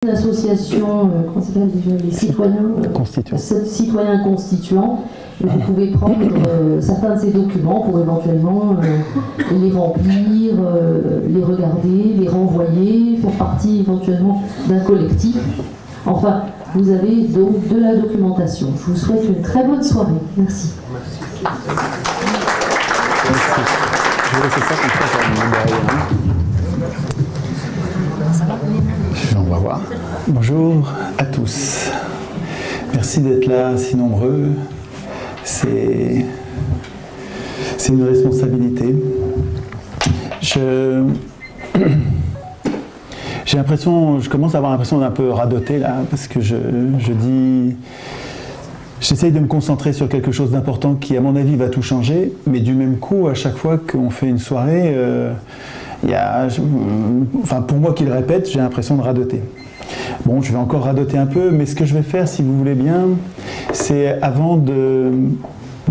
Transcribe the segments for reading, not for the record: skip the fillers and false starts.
Une association, comment ça s'appelle déjà, les citoyens constituants. Vous pouvez prendre certains de ces documents pour éventuellement les remplir, les regarder, les renvoyer, faire partie éventuellement d'un collectif. Enfin, vous avez donc de la documentation. Je vous souhaite une très bonne soirée. Merci. Je vais laisser ça comme ça, on va voir. Bonjour à tous. Merci d'être là si nombreux. C'est une responsabilité. J'ai l'impression, je commence à avoir l'impression d'un peu radoter là, parce que j'essaye de me concentrer sur quelque chose d'important qui, à mon avis, va tout changer, mais du même coup, à chaque fois qu'on fait une soirée, enfin, pour moi qui le répète, j'ai l'impression de radoter. Bon, je vais encore radoter un peu, mais ce que je vais faire, si vous voulez bien, c'est avant de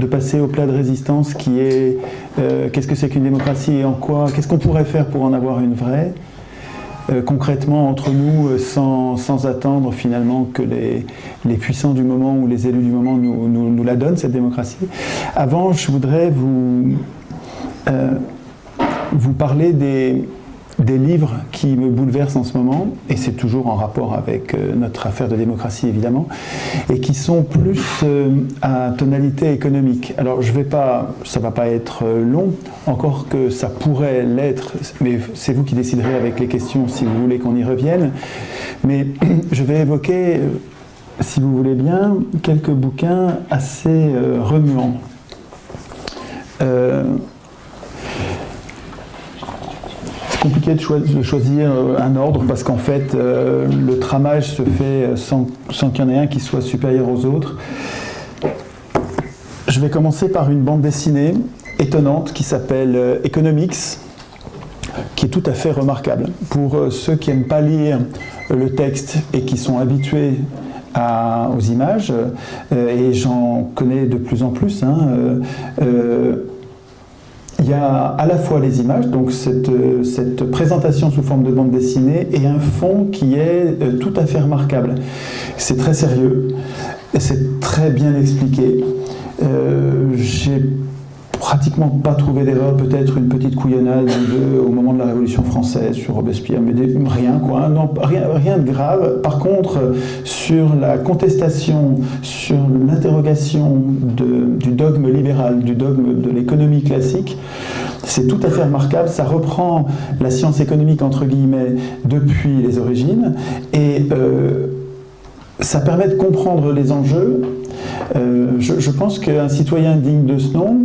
passer au plat de résistance qui est qu'est-ce que c'est qu'une démocratie et en quoi, qu'est-ce qu'on pourrait faire pour en avoir une vraie, concrètement entre nous, sans attendre finalement que les puissants du moment ou les élus du moment nous la donnent, cette démocratie. Avant, je voudrais vous parler des livres qui me bouleversent en ce moment, et c'est toujours en rapport avec notre affaire de démocratie évidemment, et qui sont plus à tonalité économique. Alors ça va pas être long, encore que ça pourrait l'être, mais c'est vous qui déciderez avec les questions si vous voulez qu'on y revienne. Mais je vais évoquer, si vous voulez bien, quelques bouquins assez remuants. Compliqué de choisir un ordre parce qu'en fait le tramage se fait sans qu'il y en ait un qui soit supérieur aux autres. Je vais commencer par une bande dessinée étonnante qui s'appelle Economics, qui est tout à fait remarquable. Pour ceux qui n'aiment pas lire le texte et qui sont habitués aux images, et j'en connais de plus en plus, il y a à la fois les images, donc cette présentation sous forme de bande dessinée, et un fond qui est tout à fait remarquable. C'est très sérieux, et c'est très bien expliqué. J'ai pratiquement pas trouvé d'erreur, peut-être une petite couillonnade au moment de la Révolution française sur Robespierre, mais rien quoi, non, rien de grave. Par contre, sur la contestation, sur l'interrogation du dogme libéral, du dogme de l'économie classique, c'est tout à fait remarquable. Ça reprend la science économique entre guillemets depuis les origines, et ça permet de comprendre les enjeux. Je pense qu'un citoyen digne de ce nom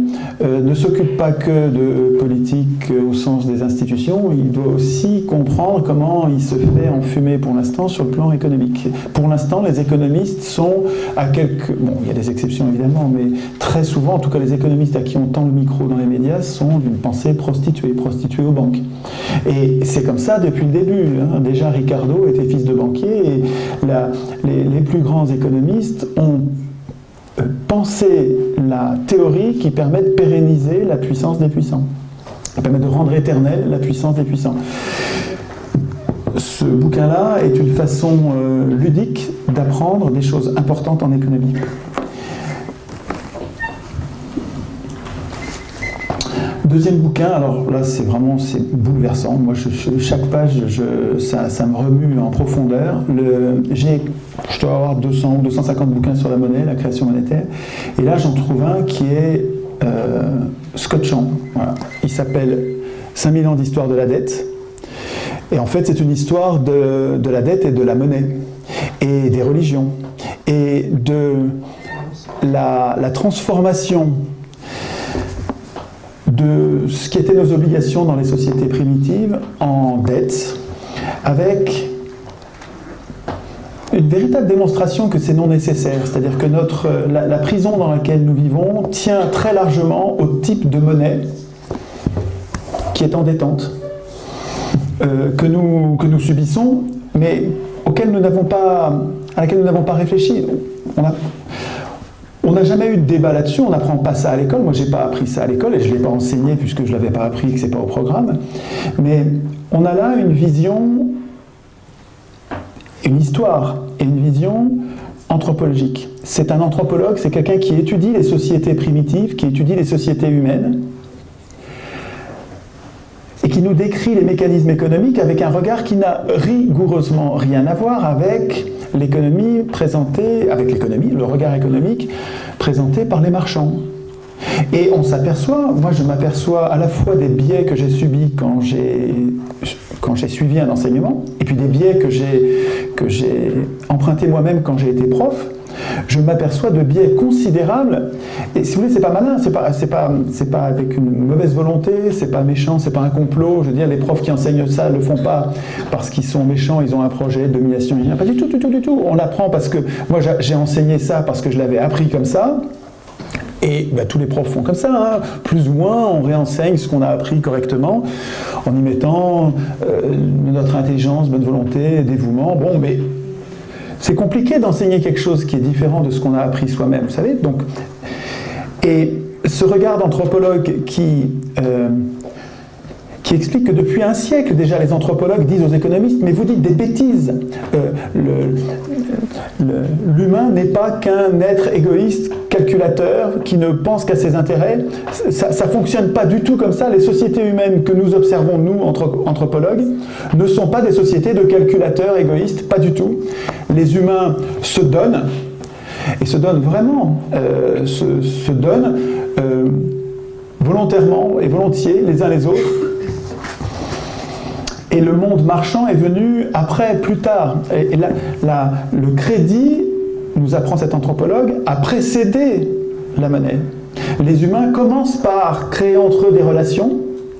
ne s'occupe pas que de politique au sens des institutions, il doit aussi comprendre comment il se fait enfumer pour l'instant sur le plan économique. Pour l'instant, les économistes sont à quelques... Bon, il y a des exceptions évidemment, mais très souvent, en tout cas les économistes à qui on tend le micro dans les médias sont d'une pensée prostituée aux banques. Et c'est comme ça depuis le début. Déjà, Ricardo était fils de banquier, et les plus grands économistes ont penser la théorie qui permet de pérenniser la puissance des puissants, qui permet de rendre éternelle la puissance des puissants. Ce bouquin-là est une façon ludique d'apprendre des choses importantes en économie. Deuxième bouquin, alors là c'est bouleversant. Moi, chaque page, ça me remue en profondeur. Je dois avoir 200 ou 250 bouquins sur la monnaie, la création monétaire. Et là, j'en trouve un qui est scotchant. Voilà. Il s'appelle 5000 ans d'histoire de la dette. Et en fait, c'est une histoire de la dette et de la monnaie, et des religions, et de la transformation de ce qui étaient nos obligations dans les sociétés primitives en dette, avec une véritable démonstration que c'est non nécessaire, c'est-à-dire que la prison dans laquelle nous vivons tient très largement au type de monnaie qui est endettante, que nous subissons, mais à laquelle nous n'avons pas réfléchi. On n'a jamais eu de débat là-dessus, on n'apprend pas ça à l'école. Moi, je n'ai pas appris ça à l'école et je ne l'ai pas enseigné puisque je ne l'avais pas appris et que ce n'est pas au programme. Mais on a là une vision une histoire et une vision anthropologique. C'est un anthropologue, c'est quelqu'un qui étudie les sociétés primitives, qui étudie les sociétés humaines, et qui nous décrit les mécanismes économiques avec un regard qui n'a rigoureusement rien à voir avec l'économie présentée, le regard économique présenté par les marchands. Et on s'aperçoit, moi je m'aperçois à la fois des biais que j'ai subis quand j'ai suivi un enseignement, et puis des biais que j'ai empruntés moi-même quand j'ai été prof. Je m'aperçois de biais considérables, et si vous voulez, c'est pas malin, c'est pas avec une mauvaise volonté, c'est pas méchant, c'est pas un complot. Je veux dire, les profs qui enseignent ça le font pas parce qu'ils sont méchants, ils ont un projet de domination, pas du tout. On l'apprend parce que moi j'ai enseigné ça parce que je l'avais appris comme ça. Et ben, tous les profs font comme ça, hein. Plus ou moins, on réenseigne ce qu'on a appris correctement, en y mettant notre intelligence, bonne volonté, dévouement. Bon, mais c'est compliqué d'enseigner quelque chose qui est différent de ce qu'on a appris soi-même, vous savez. Donc, et ce regard d'anthropologue qui explique que depuis un siècle déjà, les anthropologues disent aux économistes « mais vous dites des bêtises, l'humain n'est pas qu'un être égoïste, calculateur, qui ne pense qu'à ses intérêts, ça ne fonctionne pas du tout comme ça, les sociétés humaines que nous observons, nous, anthropologues, ne sont pas des sociétés de calculateurs égoïstes, pas du tout. Les humains se donnent, et se donnent vraiment, se donnent volontairement et volontiers les uns les autres. Et le monde marchand est venu après, plus tard. Et le crédit, nous apprend cet anthropologue, a précédé la monnaie. Les humains commencent par créer entre eux des relations.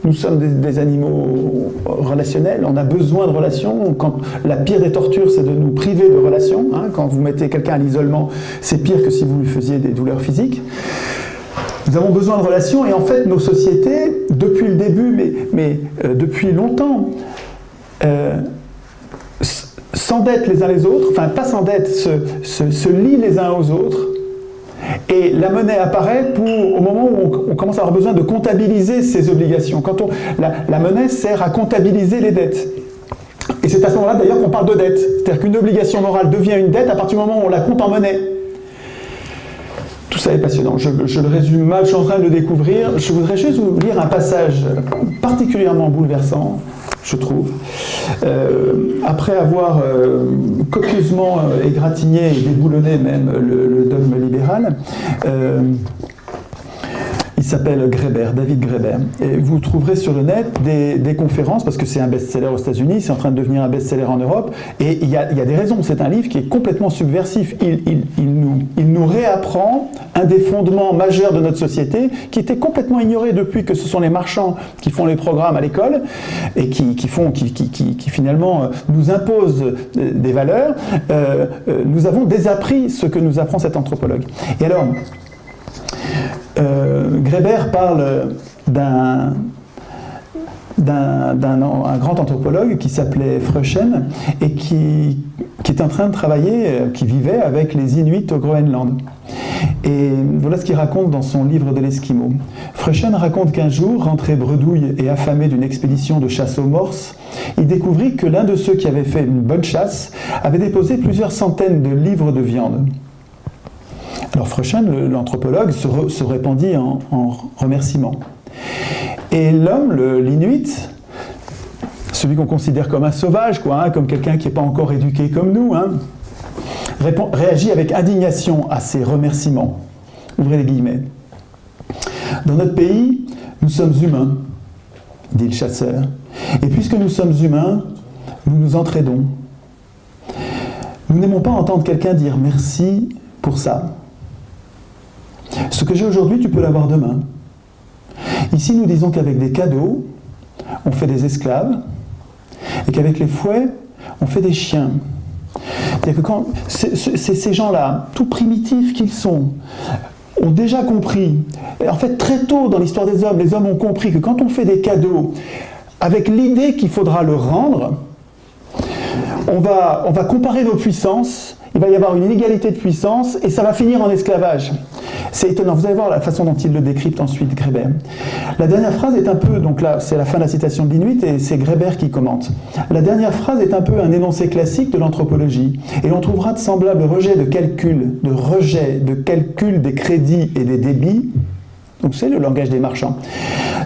Nous sommes des animaux relationnels, on a besoin de relations. Quand la pire des tortures, c'est de nous priver de relations. Hein. Quand vous mettez quelqu'un à l'isolement, c'est pire que si vous lui faisiez des douleurs physiques. Nous avons besoin de relations, et en fait, nos sociétés, depuis le début, mais depuis longtemps, s'endettent les uns les autres, enfin pas s'endettent, se lient les uns aux autres, et la monnaie apparaît au moment où on commence à avoir besoin de comptabiliser ses obligations. La monnaie sert à comptabiliser les dettes. Et c'est à ce moment-là d'ailleurs qu'on parle de dette. C'est-à-dire qu'une obligation morale devient une dette à partir du moment où on la compte en monnaie. Tout ça est passionnant. Je le résume mal, je suis en train de le découvrir. Je voudrais juste vous lire un passage particulièrement bouleversant, je trouve. Après avoir copieusement égratigné et déboulonné même le dogme libéral, il s'appelle Graeber, David Graeber. Et vous trouverez sur le net des conférences, parce que c'est un best-seller aux États-Unis, c'est en train de devenir un best-seller en Europe, et il y a des raisons. C'est un livre qui est complètement subversif. Il nous réapprend un des fondements majeurs de notre société, qui était complètement ignoré depuis que ce sont les marchands qui font les programmes à l'école, et qui finalement nous imposent des valeurs. Nous avons désappris ce que nous apprend cet anthropologue. Et alors, Graeber parle d'un grand anthropologue qui s'appelait Fröschen et qui est en train de travailler, qui vivait avec les Inuits au Groenland. Et voilà ce qu'il raconte dans son livre de l'Esquimau. Fröschen raconte qu'un jour, rentré bredouille et affamé d'une expédition de chasse aux morses, il découvrit que l'un de ceux qui avait fait une bonne chasse avait déposé plusieurs centaines de livres de viande. Alors Fröschen, l'anthropologue, se répandit en remerciements. Et l'homme, l'Inuit, celui qu'on considère comme un sauvage, quoi, hein, comme quelqu'un qui n'est pas encore éduqué comme nous, hein, réagit avec indignation à ces remerciements. Ouvrez les guillemets. Dans notre pays, nous sommes humains, dit le chasseur. Et puisque nous sommes humains, nous nous entraidons. Nous n'aimons pas entendre quelqu'un dire merci pour ça. Ce que j'ai aujourd'hui, tu peux l'avoir demain. Ici, nous disons qu'avec des cadeaux, on fait des esclaves, et qu'avec les fouets, on fait des chiens. C'est-à-dire que quand ces gens-là, tout primitifs qu'ils sont, ont déjà compris, et en fait très tôt dans l'histoire des hommes, les hommes ont compris que quand on fait des cadeaux, avec l'idée qu'il faudra le rendre, on va comparer nos puissances, il va y avoir une inégalité de puissance et ça va finir en esclavage. C'est étonnant, vous allez voir la façon dont il le décrypte ensuite, Graeber. La dernière phrase est un peu, donc là c'est la fin de la citation de Linnuit et c'est Graeber qui commente. La dernière phrase est un peu un énoncé classique de l'anthropologie et on trouvera de semblables rejets de calcul des crédits et des débits, donc c'est le langage des marchands,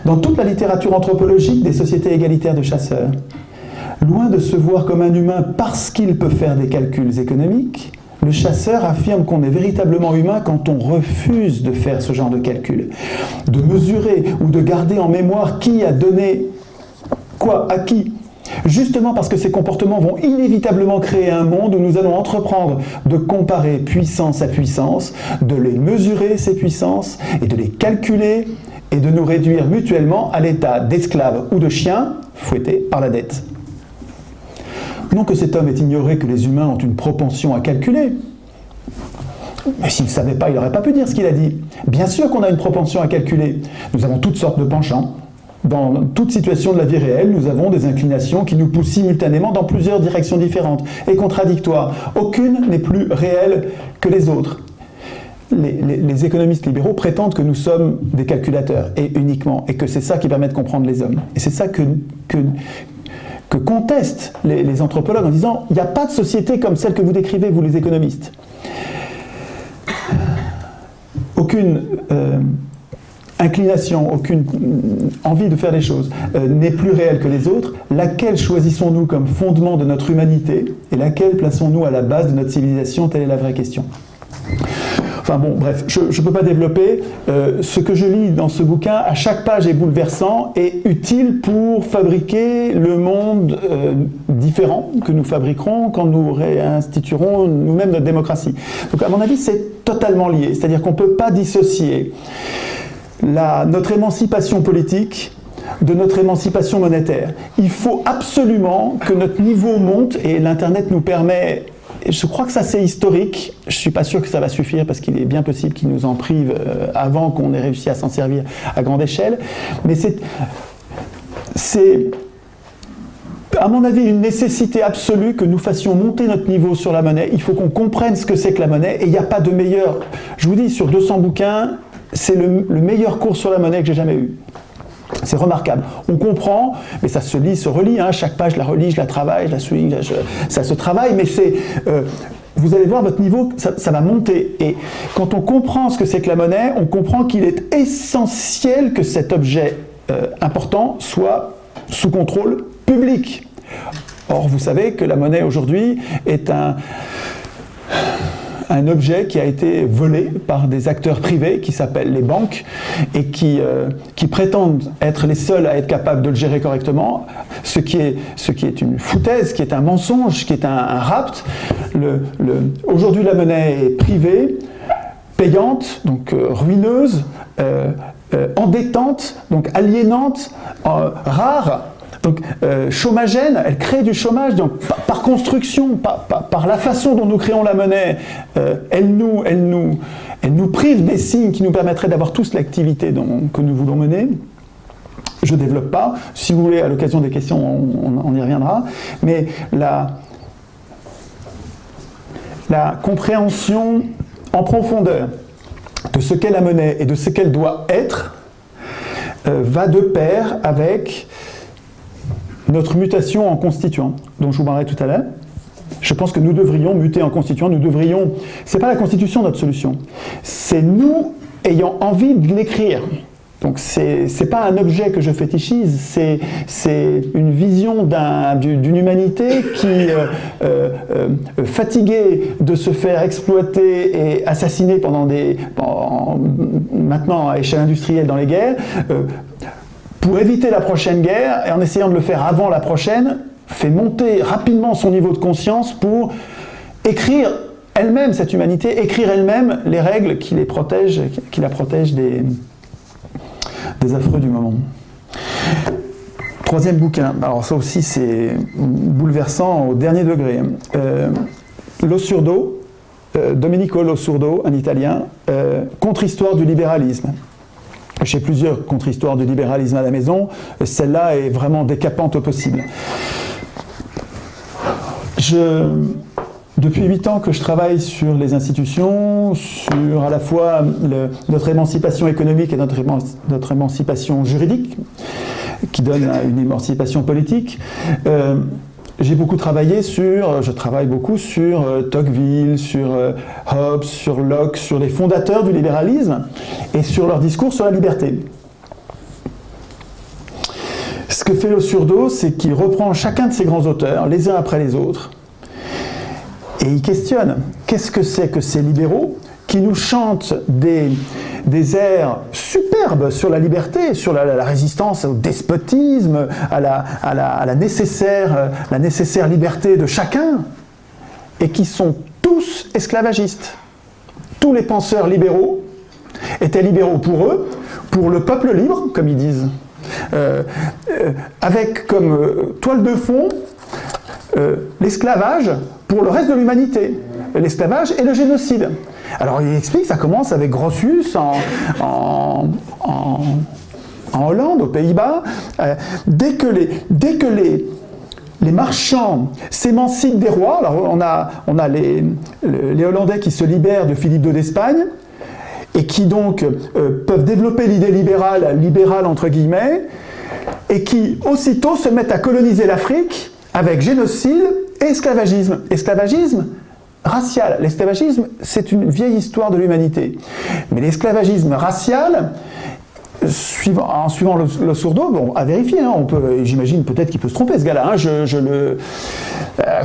dans toute la littérature anthropologique des sociétés égalitaires de chasseurs. Loin de se voir comme un humain parce qu'il peut faire des calculs économiques, le chasseur affirme qu'on est véritablement humain quand on refuse de faire ce genre de calcul, de mesurer ou de garder en mémoire qui a donné quoi à qui, justement parce que ces comportements vont inévitablement créer un monde où nous allons entreprendre de comparer puissance à puissance, de les mesurer ces puissances et de les calculer et de nous réduire mutuellement à l'état d'esclaves ou de chiens fouettés par la dette. Non que cet homme ait ignoré que les humains ont une propension à calculer. Mais s'il ne savait pas, il n'aurait pas pu dire ce qu'il a dit. Bien sûr qu'on a une propension à calculer. Nous avons toutes sortes de penchants. Dans toute situation de la vie réelle, nous avons des inclinations qui nous poussent simultanément dans plusieurs directions différentes et contradictoires. Aucune n'est plus réelle que les autres. Les économistes libéraux prétendent que nous sommes des calculateurs, et uniquement, et que c'est ça qui permet de comprendre les hommes. Et c'est ça que contestent les anthropologues en disant « il n'y a pas de société comme celle que vous décrivez, vous les économistes ». Aucune inclination, aucune envie de faire des choses n'est plus réelle que les autres. Laquelle choisissons-nous comme fondement de notre humanité et laquelle plaçons-nous à la base de notre civilisation? Telle est la vraie question. Enfin bon, bref, je ne peux pas développer. Ce que je lis dans ce bouquin, à chaque page est bouleversant et utile pour fabriquer le monde différent que nous fabriquerons quand nous réinstituerons nous-mêmes notre démocratie. Donc à mon avis, c'est totalement lié. C'est-à-dire qu'on ne peut pas dissocier notre émancipation politique de notre émancipation monétaire. Il faut absolument que notre niveau monte et l'Internet nous permet... Je crois que ça c'est historique, je ne suis pas sûr que ça va suffire parce qu'il est bien possible qu'il nous en prive avant qu'on ait réussi à s'en servir à grande échelle, mais c'est à mon avis une nécessité absolue que nous fassions monter notre niveau sur la monnaie. Il faut qu'on comprenne ce que c'est que la monnaie et il n'y a pas de meilleur, je vous dis sur 200 bouquins, c'est le meilleur cours sur la monnaie que j'ai jamais eu. C'est remarquable. On comprend, mais ça se lit, se relit. Hein. Chaque page, je la relis, je la travaille, je la souligne, ça se travaille. Mais c'est, vous allez voir, votre niveau, ça va monter. Et quand on comprend ce que c'est que la monnaie, on comprend qu'il est essentiel que cet objet important soit sous contrôle public. Or, vous savez que la monnaie aujourd'hui est un objet qui a été volé par des acteurs privés qui s'appellent les banques et qui prétendent être les seuls à être capables de le gérer correctement, ce qui est une foutaise, qui est un mensonge, qui est un rapt. Aujourd'hui, la monnaie est privée, payante, donc ruineuse, endettante, donc aliénante, rare. Donc, chômagène, elle crée du chômage, donc par construction, par la façon dont nous créons la monnaie, elle nous prive des signes qui nous permettraient d'avoir tous l'activité que nous voulons mener. Je ne développe pas, si vous voulez, à l'occasion des questions, on y reviendra, mais la compréhension en profondeur de ce qu'est la monnaie et de ce qu'elle doit être va de pair avec notre mutation en constituant, dont je vous parlerai tout à l'heure. Je pense que nous devrions muter en constituant, c'est pas la constitution notre solution, c'est nous ayant envie de l'écrire. Donc c'est pas un objet que je fétichise, c'est une vision d'une humanité qui, fatiguée de se faire exploiter et assassiner maintenant à échelle industrielle dans les guerres, pour éviter la prochaine guerre, et en essayant de le faire avant la prochaine, fait monter rapidement son niveau de conscience pour écrire elle-même, cette humanité, écrire elle-même les règles qui la protègent des affreux du moment. Troisième bouquin, alors ça aussi c'est bouleversant au dernier degré. Losurdo, Domenico Losurdo, un Italien, Contre-histoire du libéralisme. J'ai plusieurs contre-histoires du libéralisme à la maison. Celle-là est vraiment décapante au possible. Depuis 8 ans que je travaille sur les institutions, sur à la fois notre émancipation économique et notre émancipation juridique, qui donne une émancipation politique. Je travaille beaucoup sur Tocqueville, sur Hobbes, sur Locke, sur les fondateurs du libéralisme et sur leur discours sur la liberté. Ce que fait Losurdo, c'est qu'il reprend chacun de ces grands auteurs, les uns après les autres, et il questionne qu'est-ce que c'est que ces libéraux qui nous chantent des airs superbes sur la liberté, sur la résistance au despotisme, à la nécessaire liberté de chacun, et qui sont tous esclavagistes. Tous les penseurs libéraux étaient libéraux pour eux, pour le peuple libre, comme ils disent, avec comme toile de fond l'esclavage pour le reste de l'humanité, l'esclavage et le génocide. Alors il explique, ça commence avec Grotius en Hollande, aux Pays-Bas. Dès que les marchands s'émancipent des rois, alors on a les Hollandais qui se libèrent de Philippe II d'Espagne, et qui donc peuvent développer l'idée libérale entre guillemets, et qui aussitôt se mettent à coloniser l'Afrique avec génocide et esclavagisme. Esclavagisme racial. L'esclavagisme, c'est une vieille histoire de l'humanité. Mais l'esclavagisme racial, en suivant Losurdo, bon, à vérifier, hein, j'imagine peut-être qu'il peut se tromper ce gars-là. Hein,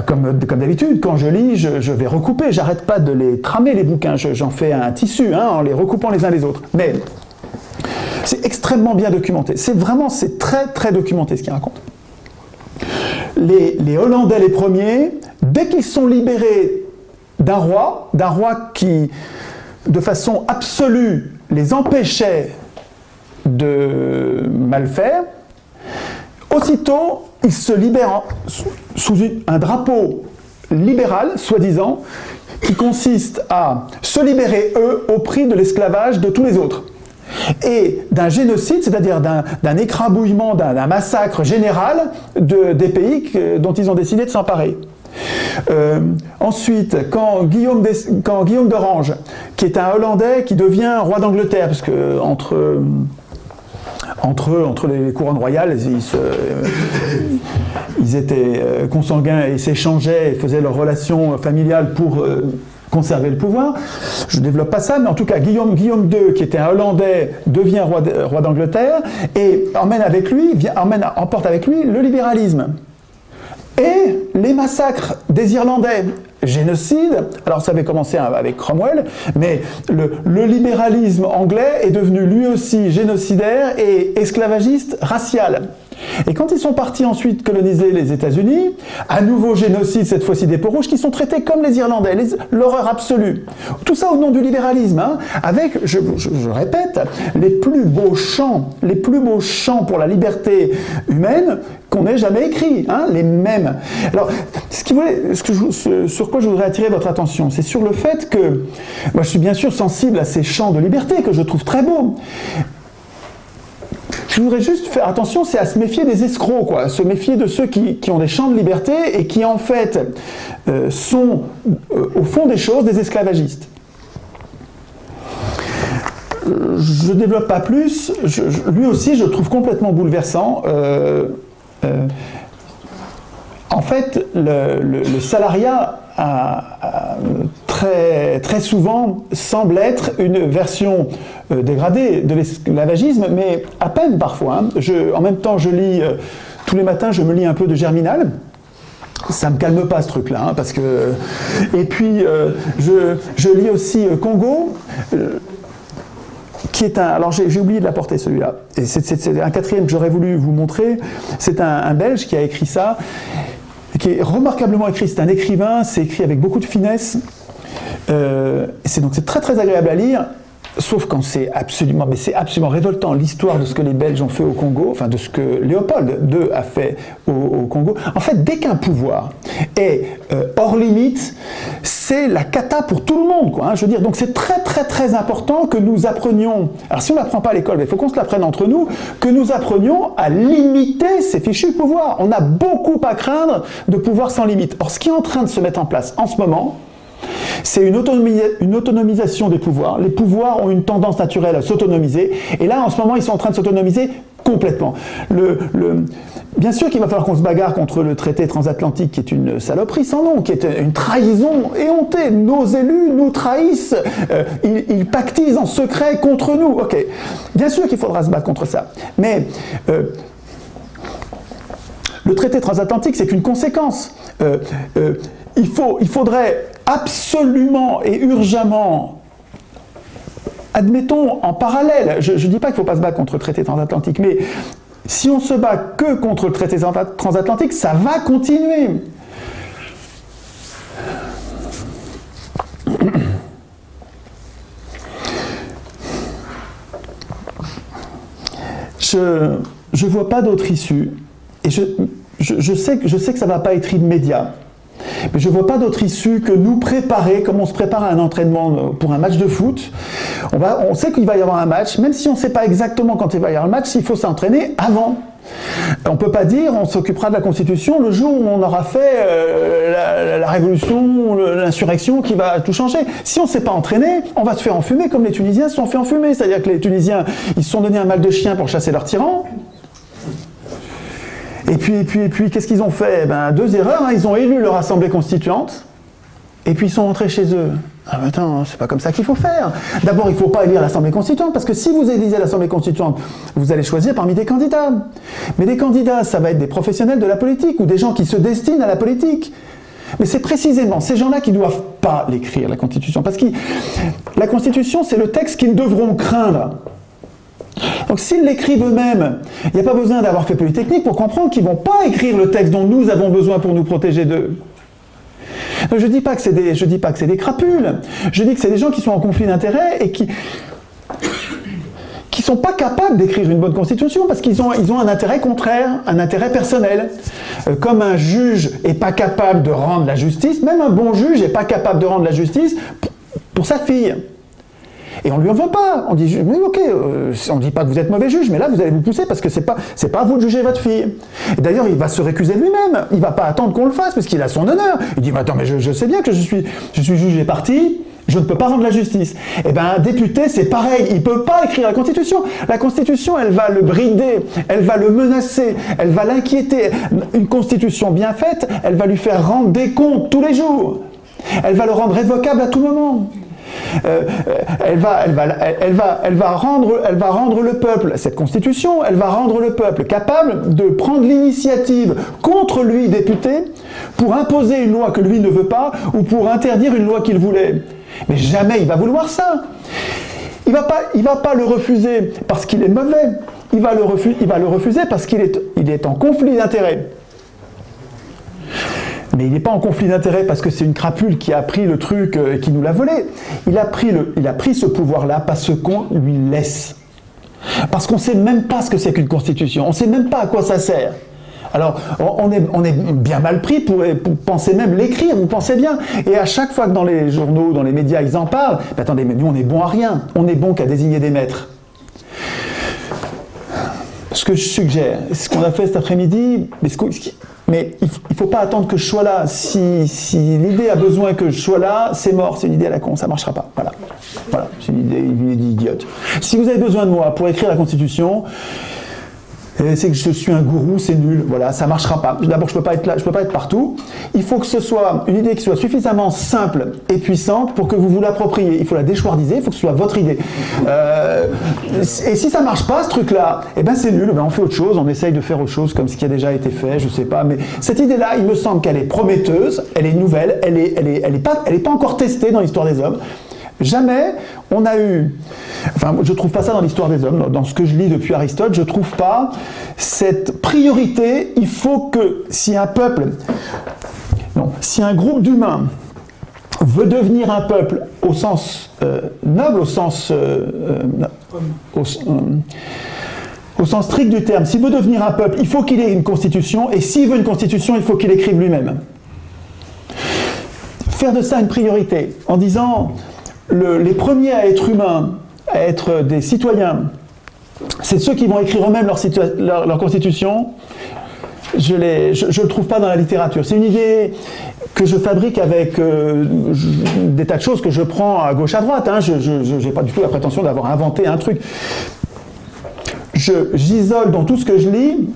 comme d'habitude, quand je lis, je vais recouper, j'arrête pas de les tramer les bouquins, j'en fais un tissu, hein, en les recoupant les uns les autres. Mais c'est extrêmement bien documenté. C'est très très documenté ce qu'il raconte. Les Hollandais les premiers, dès qu'ils sont libérés d'un roi qui, de façon absolue, les empêchait de mal faire, aussitôt, ils se libèrent sous un drapeau libéral, soi-disant, qui consiste à se libérer, eux, au prix de l'esclavage de tous les autres. Et d'un génocide, c'est-à-dire d'un écrabouillement, d'un massacre général des pays dont ils ont décidé de s'emparer. Ensuite, quand Guillaume d'Orange, qui est un Hollandais qui devient roi d'Angleterre, parce que entre les couronnes royales, ils étaient consanguins et s'échangeaient et faisaient leurs relations familiales pour conserver le pouvoir. Je ne développe pas ça, mais en tout cas, Guillaume II, qui était un Hollandais, devient roi d'Angleterre et emporte avec lui le libéralisme. Et les massacres des Irlandais, génocide, alors ça avait commencé avec Cromwell, mais le libéralisme anglais est devenu lui aussi génocidaire et esclavagiste racial. Et quand ils sont partis ensuite coloniser les États-Unis, à nouveau génocide, cette fois-ci des peaux rouges, qui sont traités comme les Irlandais, l'horreur absolue. Tout ça au nom du libéralisme, hein, avec, je répète, les plus beaux chants pour la liberté humaine qu'on ait jamais écrits, hein, les mêmes. Alors, sur quoi je voudrais attirer votre attention, c'est sur le fait que, moi je suis bien sûr sensible à ces chants de liberté que je trouve très beaux. Je voudrais juste faire attention, c'est à se méfier des escrocs, quoi, se méfier de ceux qui ont des chants de liberté et qui en fait sont au fond des choses des esclavagistes. Je ne développe pas plus, lui aussi je le trouve complètement bouleversant. En fait, le salariat très souvent semble être une version dégradée de l'esclavagisme, mais à peine parfois. Hein. En même temps, je lis, tous les matins, je me lis un peu de Germinal. Ça me calme pas ce truc-là, hein, parce que... Et puis, je lis aussi Congo, qui est un... Alors, j'ai oublié de l'apporter, celui-là. Et c'est un quatrième que j'aurais voulu vous montrer. C'est un Belge qui a écrit ça, qui est remarquablement écrit. C'est un écrivain, c'est écrit avec beaucoup de finesse. C'est très très agréable à lire, sauf quand c'est absolument révoltant, l'histoire de ce que les Belges ont fait au Congo, enfin de ce que Léopold II a fait au Congo. En fait, dès qu'un pouvoir est hors limite, c'est la cata pour tout le monde, quoi, hein, je veux dire. Donc c'est très très très important que nous apprenions, alors si on ne l'apprend pas à l'école, il faut qu'on se l'apprenne entre nous, que nous apprenions à limiter ces fichus pouvoirs. On a beaucoup à craindre de pouvoir sans limite. Or, ce qui est en train de se mettre en place en ce moment, c'est une autonomisation des pouvoirs. Les pouvoirs ont une tendance naturelle à s'autonomiser, et là, en ce moment, ils sont en train de s'autonomiser complètement. Bien sûr qu'il va falloir qu'on se bagarre contre le traité transatlantique, qui est une saloperie sans nom, qui est une trahison éhontée. Nos élus nous trahissent, ils pactisent en secret contre nous. Ok, bien sûr qu'il faudra se battre contre ça, mais le traité transatlantique, c'est qu'une conséquence. Il faudrait absolument et urgemment, admettons en parallèle, je ne dis pas qu'il ne faut pas se battre contre le traité transatlantique, mais si on se bat que contre le traité transatlantique, ça va continuer. Je ne vois pas d'autre issue, et je sais que ça ne va pas être immédiat. Mais je ne vois pas d'autre issue que nous préparer, comme on se prépare à un entraînement pour un match de foot. On sait qu'il va y avoir un match, même si on ne sait pas exactement quand il va y avoir le match, il faut s'entraîner avant. On ne peut pas dire on s'occupera de la Constitution le jour où on aura fait la révolution, l'insurrection qui va tout changer. Si on ne s'est pas entraîné, on va se faire enfumer comme les Tunisiens se sont fait enfumer. C'est-à-dire que les Tunisiens, ils se sont donné un mal de chien pour chasser leurs tyrans. Et puis qu'est-ce qu'ils ont fait? Deux erreurs, hein. Ils ont élu leur assemblée constituante, et puis ils sont rentrés chez eux. Ah ben attends, c'est pas comme ça qu'il faut faire. D'abord, il ne faut pas élire l'assemblée constituante, parce que si vous élisez l'assemblée constituante, vous allez choisir parmi des candidats. Mais des candidats, ça va être des professionnels de la politique, ou des gens qui se destinent à la politique. Mais c'est précisément ces gens-là qui ne doivent pas l'écrire, la Constitution, parce que la Constitution, c'est le texte qu'ils devront craindre. Donc s'ils l'écrivent eux-mêmes, il n'y a pas besoin d'avoir fait Polytechnique pour comprendre qu'ils ne vont pas écrire le texte dont nous avons besoin pour nous protéger d'eux. Donc je ne dis pas que c'est des crapules, je dis que c'est des gens qui sont en conflit d'intérêts et qui sont pas capables d'écrire une bonne constitution parce qu'ils ont un intérêt contraire, un intérêt personnel. Comme un juge n'est pas capable de rendre la justice, même un bon juge n'est pas capable de rendre la justice pour sa fille. Et on ne lui en veut pas. On dit, mais ok, on ne dit pas que vous êtes mauvais juge, mais là, vous allez vous pousser parce que c'est pas à vous de juger votre fille. D'ailleurs, il va se récuser lui-même. Il ne va pas attendre qu'on le fasse parce qu'il a son honneur. Il dit, mais attends, mais je sais bien que je suis juge et parti, je ne peux pas rendre la justice. Eh bien, un député, c'est pareil. Il ne peut pas écrire la Constitution. La Constitution, elle va le brider, elle va le menacer, elle va l'inquiéter. Une Constitution bien faite, elle va lui faire rendre des comptes tous les jours. Elle va le rendre révocable à tout moment. Elle va rendre le peuple, cette constitution, elle va rendre le peuple capable de prendre l'initiative contre lui, député, pour imposer une loi que lui ne veut pas ou pour interdire une loi qu'il voulait. Mais jamais il va vouloir ça. Il va pas le refuser parce qu'il est mauvais. Il va le refuser parce qu'il est en conflit d'intérêts. Mais il n'est pas en conflit d'intérêts parce que c'est une crapule qui a pris le truc et qui nous l'a volé. Il a pris ce pouvoir-là parce qu'on lui laisse. Parce qu'on ne sait même pas ce que c'est qu'une constitution. On ne sait même pas à quoi ça sert. Alors, on est bien mal pris pour penser même l'écrire, vous pensez bien. Et à chaque fois que dans les journaux, dans les médias, ils en parlent, ben attendez, mais nous, on est bon à rien. On est bon qu'à désigner des maîtres. Ce que je suggère, ce qu'on a fait cet après-midi, mais il ne faut pas attendre que je sois là. Si l'idée a besoin que je sois là, c'est mort, c'est une idée à la con, ça ne marchera pas. Voilà, c'est une idée idiote. Si vous avez besoin de moi pour écrire la Constitution, c'est que je suis un gourou, c'est nul, voilà, ça ne marchera pas. D'abord, je ne peux pas être là, je ne peux pas être partout. Il faut que ce soit une idée qui soit suffisamment simple et puissante pour que vous vous l'appropriez. Il faut la déchoirdiser, il faut que ce soit votre idée. Et si ça ne marche pas, ce truc-là, eh ben c'est nul, ben on fait autre chose, on essaye de faire autre chose comme ce qui a déjà été fait, je ne sais pas. Mais cette idée-là, il me semble qu'elle est prometteuse, elle est nouvelle, elle est pas encore testée dans l'histoire des hommes. Jamais on a eu, enfin je ne trouve pas ça dans l'histoire des hommes, dans ce que je lis depuis Aristote, je ne trouve pas cette priorité. Il faut que si un peuple, non, si un groupe d'humains veut devenir un peuple au sens noble, au sens strict du terme, s'il veut devenir un peuple, il faut qu'il ait une constitution, et s'il veut une constitution, il faut qu'il écrive lui-même. faire de ça une priorité, en disant les premiers à être humains, à être des citoyens, c'est ceux qui vont écrire eux-mêmes leur constitution, je ne le trouve pas dans la littérature. C'est une idée que je fabrique avec des tas de choses que je prends à gauche à droite. Hein. Je n'ai pas du tout la prétention d'avoir inventé un truc. J'isole dans tout ce que je lis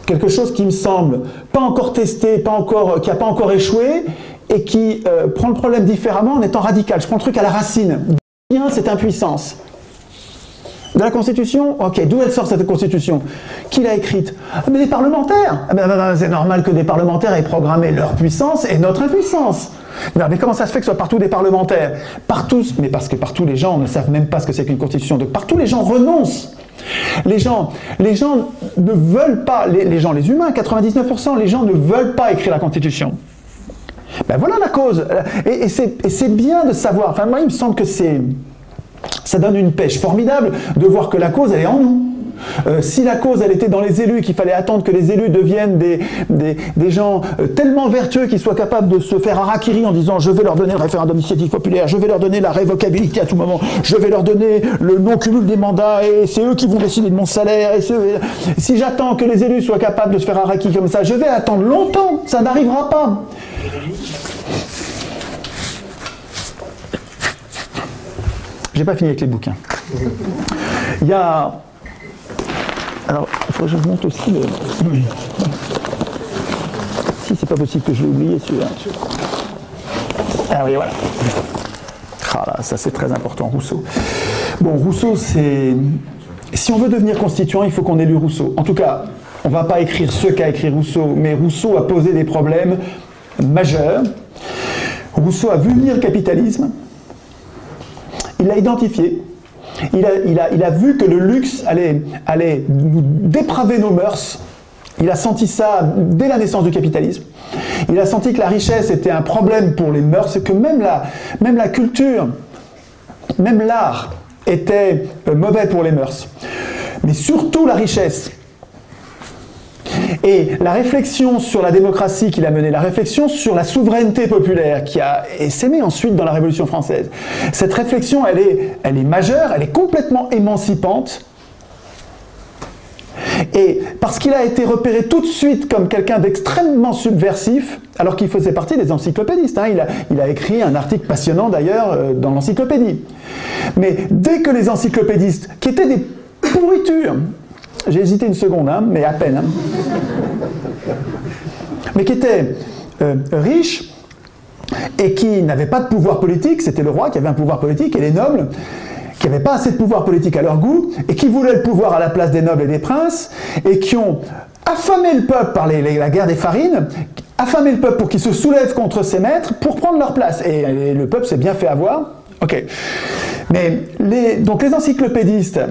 quelque chose qui me semble pas encore testé, qui n'a pas encore échoué, et qui prend le problème différemment en étant radical. Je prends le truc à la racine. Bien, cette impuissance. De la Constitution? Ok, d'où elle sort cette Constitution? Qui l'a écrite? Mais des parlementaires! C'est normal que des parlementaires aient programmé leur puissance et notre impuissance. Mais comment ça se fait que ce soit partout des parlementaires? Partout, mais parce que partout les gens ne savent même pas ce que c'est qu'une Constitution. Donc partout les gens renoncent. Les gens ne veulent pas, les humains, 99%, les gens ne veulent pas écrire la Constitution. Ben voilà la cause. Et c'est bien de savoir, enfin moi il me semble que ça donne une pêche formidable de voir que la cause elle est en nous. Si la cause elle était dans les élus, qu'il fallait attendre que les élus deviennent des gens tellement vertueux qu'ils soient capables de se faire harakiri en disant je vais leur donner le référendum d'initiative populaire, je vais leur donner la révocabilité à tout moment, je vais leur donner le non-cumul des mandats et c'est eux qui vont décider de mon salaire. Si j'attends que les élus soient capables de se faire harakiri comme ça, je vais attendre longtemps, ça n'arrivera pas. J'ai pas fini avec les bouquins. Il y a... Alors, il faut que je vous montre aussi le... Si, c'est pas possible que je l'ai oublié, celui-là. Ah oui, voilà. Ah là, ça c'est très important, Rousseau. Bon, Rousseau, c'est... Si on veut devenir constituant, il faut qu'on ait lu Rousseau. En tout cas, on va pas écrire ce qu'a écrit Rousseau, mais Rousseau a posé des problèmes majeurs. Rousseau a vu venir le capitalisme. Il l'a identifié. Il a vu que le luxe allait nous dépraver nos mœurs. Il a senti ça dès la naissance du capitalisme. Il a senti que la richesse était un problème pour les mœurs et que même la culture, même l'art était mauvais pour les mœurs. Mais surtout la richesse. Et la réflexion sur la démocratie qu'il a menée, la réflexion sur la souveraineté populaire qui a essaimé ensuite dans la Révolution française, cette réflexion, elle est majeure, elle est complètement émancipante. Et parce qu'il a été repéré tout de suite comme quelqu'un d'extrêmement subversif, alors qu'il faisait partie des encyclopédistes. Hein. Il a écrit un article passionnant d'ailleurs dans l'encyclopédie. Mais dès que les encyclopédistes, qui étaient des pourritures, j'ai hésité une seconde, hein, mais à peine. Hein. Mais qui étaient riches et qui n'avaient pas de pouvoir politique, c'était le roi qui avait un pouvoir politique et les nobles qui n'avaient pas assez de pouvoir politique à leur goût et qui voulaient le pouvoir à la place des nobles et des princes et qui ont affamé le peuple par la guerre des farines, affamé le peuple pour qu'il se soulève contre ses maîtres pour prendre leur place. Et le peuple s'est bien fait avoir. Ok. Mais donc les encyclopédistes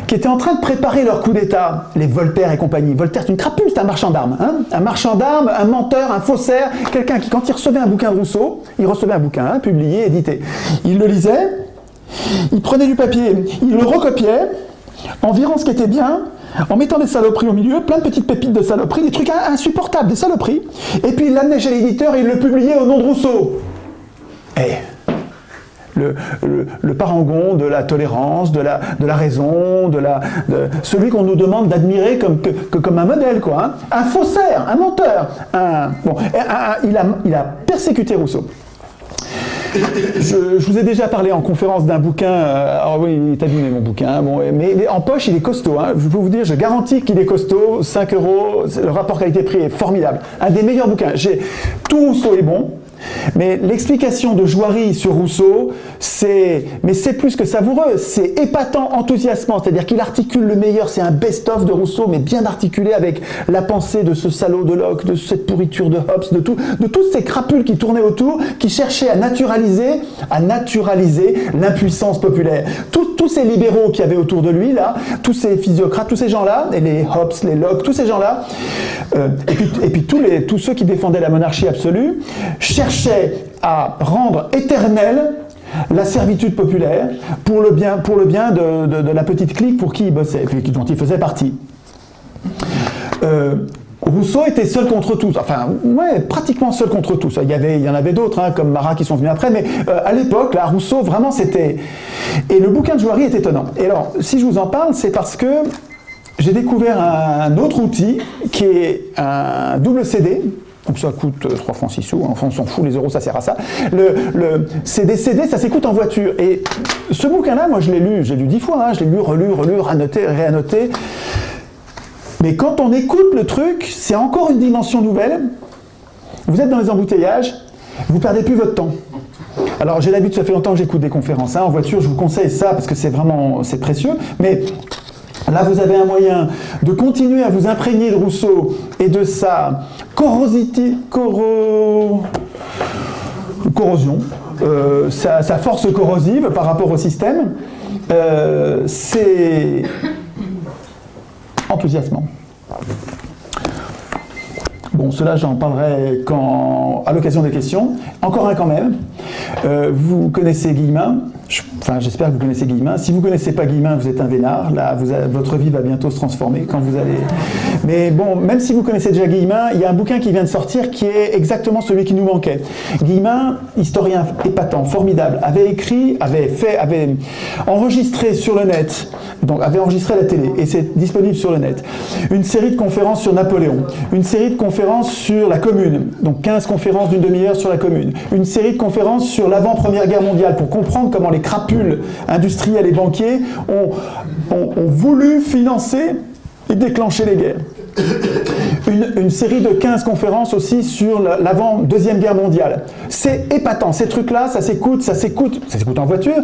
qui étaient en train de préparer leur coup d'État, les Voltaire et compagnie. Voltaire, c'est une crapule, c'est un marchand d'armes. Hein, un marchand d'armes, un menteur, un faussaire, quelqu'un qui, quand il recevait un bouquin de Rousseau, il recevait un bouquin, hein, publié, édité. Il le lisait, il prenait du papier, il le recopiait, en virant ce qui était bien, en mettant des saloperies au milieu, plein de petites pépites de saloperies, des trucs insupportables, des saloperies, et puis il l'amenait chez l'éditeur et il le publiait au nom de Rousseau. Et... Le parangon de la tolérance, de la raison, de celui qu'on nous demande d'admirer comme un modèle, quoi. Hein. Un faussaire, un menteur. Il a persécuté Rousseau. Je vous ai déjà parlé en conférence d'un bouquin, alors oui, il est abîmé mon bouquin, bon, mais en poche il est costaud, hein. Je peux vous dire, je garantis qu'il est costaud, 5 €, le rapport qualité-prix est formidable. Un des meilleurs bouquins. Tout Rousseau est bon. Mais l'explication de Joiry sur Rousseau, c'est plus que savoureux, c'est épatant, enthousiasmant, c'est-à-dire qu'il articule le meilleur, c'est un best-of de Rousseau, mais bien articulé avec la pensée de ce salaud de Locke, de cette pourriture de Hobbes, de toutes ces crapules qui tournaient autour, qui cherchaient à naturaliser l'impuissance populaire. Tous ces libéraux qui avaient autour de lui, là, tous ces physiocrates, tous ces gens-là, et les Hobbes, les Locke, tous ces gens-là, et puis tous ceux qui défendaient la monarchie absolue, cherchaient à rendre éternelle la servitude populaire pour le bien de la petite clique pour qui il bossait, dont il faisait partie. Rousseau était seul contre tous, enfin, ouais, pratiquement seul contre tous. Il y en avait d'autres, hein, comme Marat qui sont venus après, mais à l'époque, là, Rousseau, vraiment, c'était... Et le bouquin de Jouary est étonnant. Et alors, si je vous en parle, c'est parce que j'ai découvert un autre outil qui est un double CD. Donc ça coûte 3 francs 6 sous, enfin on s'en fout, les euros ça sert à ça. C'est des CD, ça s'écoute en voiture. Et ce bouquin-là, moi je l'ai lu 10 fois, hein, je l'ai lu, relu, ranoté, réannoté. Mais quand on écoute le truc, c'est encore une dimension nouvelle. Vous êtes dans les embouteillages, vous ne perdez plus votre temps. Alors j'ai l'habitude, ça fait longtemps que j'écoute des conférences, hein, en voiture, je vous conseille ça parce que c'est vraiment, c'est précieux. Mais là, vous avez un moyen de continuer à vous imprégner de Rousseau et de sa corrosion, sa force corrosive par rapport au système. C'est enthousiasmant. Bon, cela, j'en parlerai à l'occasion des questions. Encore un quand même. Vous connaissez Guillemin. Enfin, j'espère que vous connaissez Guillemin. Si vous ne connaissez pas Guillemin, vous êtes un vénard. Là, votre vie va bientôt se transformer quand vous allez... Mais bon, même si vous connaissez déjà Guillemin, il y a un bouquin qui vient de sortir qui est exactement celui qui nous manquait. Guillemin, historien épatant, formidable, avait enregistré sur le net, donc avait enregistré à la télé, et c'est disponible sur le net, une série de conférences sur Napoléon, une série de conférences sur la Commune, donc 15 conférences d'une demi-heure sur la Commune, une série de conférences sur l'avant-première guerre mondiale pour comprendre comment les crapules industriels et banquiers ont voulu financer et déclencher les guerres. Une série de 15 conférences aussi sur l'avant-deuxième guerre mondiale. C'est épatant, ces trucs-là, ça s'écoute en voiture.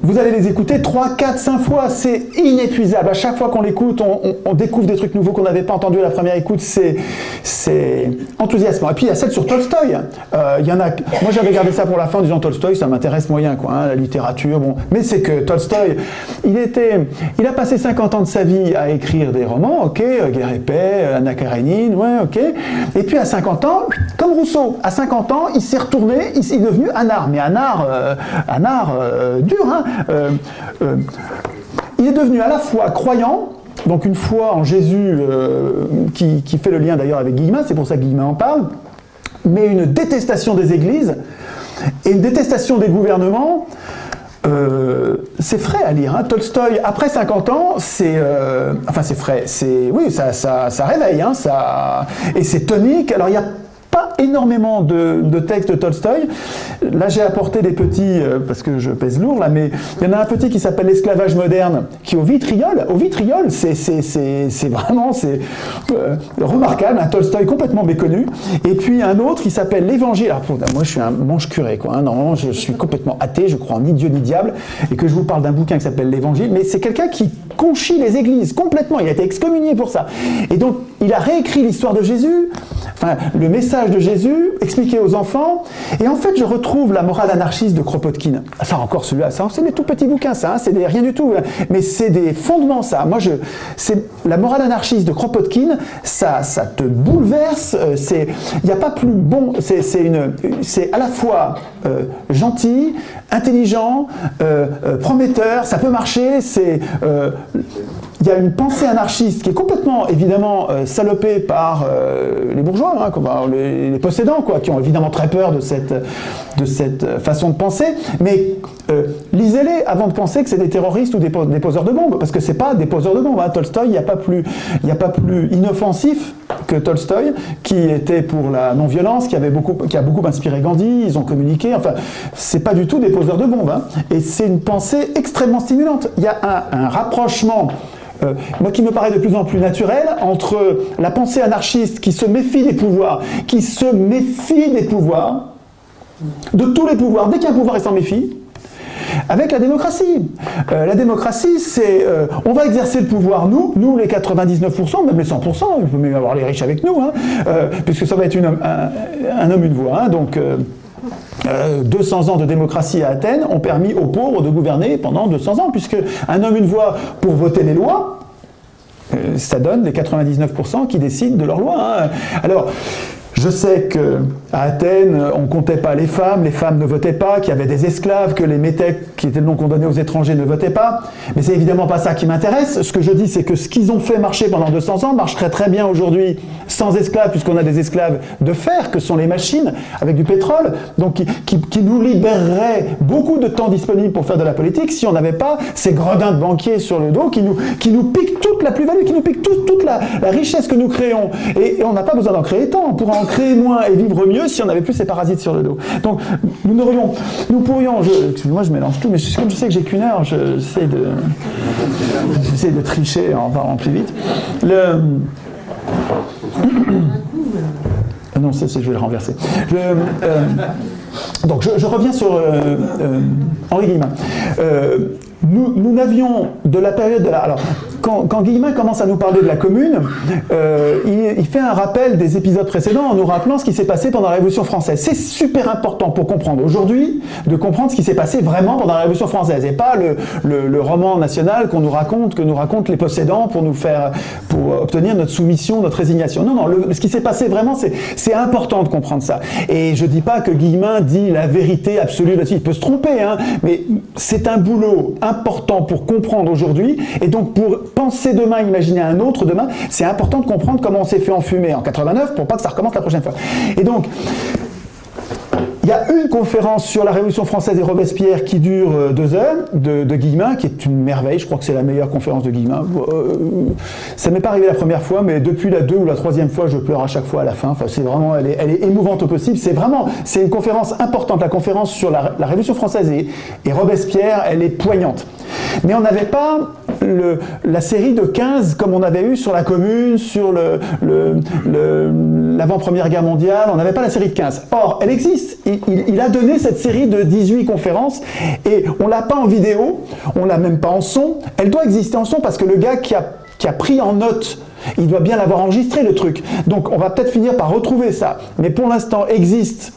Vous allez les écouter 3, 4, 5 fois, c'est inépuisable. À chaque fois qu'on l'écoute, on découvre des trucs nouveaux qu'on n'avait pas entendus à la première écoute, c'est enthousiasmant. Et puis il y a celle sur Tolstoï. Moi j'avais gardé ça pour la fin en disant Tolstoï, ça m'intéresse moyen, quoi, hein, la littérature, bon. Mais c'est que Tolstoï, il a passé 50 ans de sa vie à écrire des romans, ok, Guerre et paix, Anna Karénine, ouais, ok. Et puis à 50 ans, comme Rousseau, à 50 ans, il s'est retourné, il est devenu un art, mais un art dur, hein. Il est devenu à la fois croyant, donc une foi en Jésus qui fait le lien d'ailleurs avec Guillemin, c'est pour ça que Guillemin en parle, mais une détestation des églises et une détestation des gouvernements. C'est frais à lire, hein. Tolstoï, après 50 ans, c'est frais, oui, ça réveille, hein, et c'est tonique. Alors il y a pas énormément de textes de Tolstoï. Là, j'ai apporté des petits, parce que je pèse lourd, là, mais il y en a un petit qui s'appelle L'esclavage moderne, qui est au vitriol. Au vitriol, c'est vraiment remarquable, un Tolstoï complètement méconnu. Et puis un autre qui s'appelle L'Évangile. Alors, moi, je suis un mange-curé, quoi, hein. Normalement, je suis complètement athée, je crois en ni Dieu ni diable, et que je vous parle d'un bouquin qui s'appelle L'Évangile, mais c'est quelqu'un qui conchit les églises complètement. Il a été excommunié pour ça. Et donc, il a réécrit l'histoire de Jésus, enfin, le message de Jésus, expliqué aux enfants, et en fait, je retrouve la morale anarchiste de Kropotkin. Ça, encore celui-là, ça, c'est des tout petits bouquins, ça, hein, c'est rien du tout, hein, mais c'est des fondements, ça. Moi, c'est la morale anarchiste de Kropotkin, ça te bouleverse, il n'y a pas plus bon, c'est à la fois gentil, intelligent, prometteur, ça peut marcher, il y a une pensée anarchiste qui est complètement, évidemment, salopée par les bourgeois, hein, les possédants, quoi, qui ont évidemment très peur de cette façon de penser, mais lisez-les avant de penser que c'est des terroristes ou des poseurs de bombes, parce que c'est pas des poseurs de bombes, hein. Tolstoï, il n'y a pas plus inoffensif que Tolstoï, qui était pour la non-violence, qui a beaucoup inspiré Gandhi, ils ont communiqué, enfin, c'est pas du tout des poseurs de bombes, hein. Et c'est une pensée extrêmement stimulante. Il y a un rapprochement moi qui me paraît de plus en plus naturel, entre la pensée anarchiste qui se méfie des pouvoirs, de tous les pouvoirs, dès qu'il y a un pouvoir, il s'en méfie, avec la démocratie. La démocratie, c'est on va exercer le pouvoir, nous les 99%, même les 100%, il peut même avoir les riches avec nous, hein, puisque ça va être un homme, une voix, hein, donc... 200 ans de démocratie à Athènes ont permis aux pauvres de gouverner pendant 200 ans, puisque un homme, une voix pour voter les lois, ça donne les 99% qui décident de leurs lois, hein. Alors, Je sais qu'à Athènes, on ne comptait pas les femmes ne votaient pas, qu'il y avait des esclaves, que les métèques, qui étaient le nom condamnés aux étrangers, ne votaient pas. Mais c'est évidemment pas ça qui m'intéresse. Ce que je dis, c'est que ce qu'ils ont fait marcher pendant 200 ans marcherait très bien aujourd'hui sans esclaves, puisqu'on a des esclaves de fer, que sont les machines, avec du pétrole, donc qui nous libéreraient beaucoup de temps disponible pour faire de la politique si on n'avait pas ces gredins de banquiers sur le dos qui nous piquent toute la plus-value, qui nous piquent toute la richesse que nous créons. Et on n'a pas besoin d'en créer tant. On pourrait en créer moins et vivre mieux si on n'avait plus ces parasites sur le dos. Donc, nous pourrions, excusez-moi, je mélange tout, mais comme je sais que j'ai qu'une heure, j'essaie de tricher en parlant plus vite. Non, je vais le renverser. Donc, je reviens sur Henri Guillemin. Nous n'avions de la période de la... Alors, quand Guillemin commence à nous parler de la Commune, il fait un rappel des épisodes précédents en nous rappelant ce qui s'est passé pendant la Révolution française. C'est super important pour comprendre aujourd'hui, de comprendre ce qui s'est passé vraiment pendant la Révolution française, et pas le roman national que nous racontent les possédants pour obtenir notre soumission, notre résignation. Non, ce qui s'est passé vraiment, c'est important de comprendre ça. Et je dis pas que Guillemin dit la vérité absolue là-dessus, il peut se tromper, hein, mais c'est un boulot important pour comprendre aujourd'hui, et donc pour penser demain, imaginer un autre demain, c'est important de comprendre comment on s'est fait enfumer en 89 pour pas que ça recommence la prochaine fois. Et donc, il y a une conférence sur la Révolution française et Robespierre qui dure 2 heures de Guillemin, qui est une merveille. Je crois que c'est la meilleure conférence de Guillemin. Ça m'est pas arrivé la première fois, mais depuis la 2 ou la 3e fois, je pleure à chaque fois à la fin. Enfin, c'est vraiment, elle est émouvante au possible. C'est une conférence importante. La conférence sur la Révolution française et Robespierre, elle est poignante. Mais on n'avait pas la série de 15 comme on avait eu sur la Commune, sur l'avant-première guerre mondiale. On n'avait pas la série de 15. Or, elle existe. Il a donné cette série de 18 conférences et on l'a pas en vidéo, on l'a même pas en son. Elle doit exister en son parce que le gars qui a pris en note, il doit bien l'avoir enregistré le truc. Donc on va peut-être finir par retrouver ça. Mais pour l'instant existe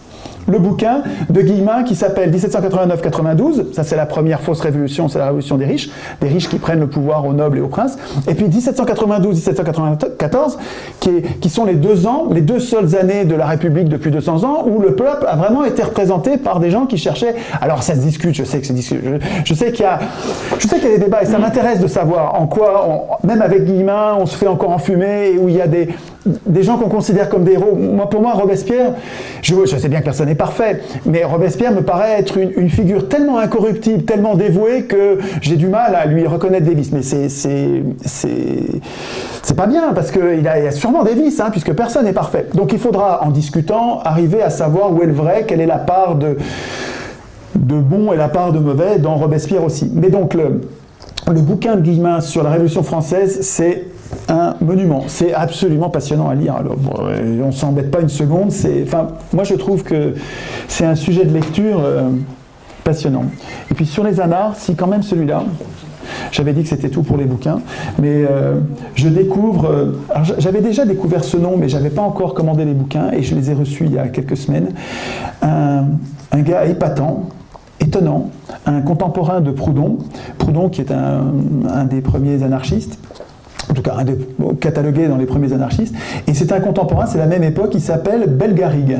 le bouquin de Guillemin qui s'appelle 1789-92, ça c'est la première fausse révolution, c'est la révolution des riches qui prennent le pouvoir aux nobles et aux princes, et puis 1792-1794 qui sont les 2 ans, les 2 seules années de la République depuis 200 ans où le peuple a vraiment été représenté par des gens qui cherchaient, alors ça se discute, je sais qu'il y a des débats et ça m'intéresse de savoir en quoi, même avec Guillemin, on se fait encore enfumer et où il y a des gens qu'on considère comme des héros. Pour moi, Robespierre, je sais bien que personne n'est parfait, mais Robespierre me paraît être une figure tellement incorruptible, tellement dévouée que j'ai du mal à lui reconnaître des vices. Mais c'est pas bien, parce qu'il y a sûrement des vices, hein, puisque personne n'est parfait. Donc il faudra, en discutant, arriver à savoir où est le vrai, quelle est la part de bon et la part de mauvais dans Robespierre aussi. Mais donc le bouquin de Guillemin sur la Révolution française, c'est un monument. C'est absolument passionnant à lire. Alors, bon, on ne s'embête pas une seconde. Moi, je trouve que c'est un sujet de lecture passionnant. Et puis, sur les anars, si quand même celui-là, j'avais dit que c'était tout pour les bouquins, mais je découvre... j'avais déjà découvert ce nom, mais je n'avais pas encore commandé les bouquins, et je les ai reçus il y a quelques semaines. Un gars épatant, étonnant, un contemporain de Proudhon qui est un des premiers anarchistes, en tout cas catalogué dans les premiers anarchistes, et c'est un contemporain, c'est la même époque, il s'appelle Bellegarrigue,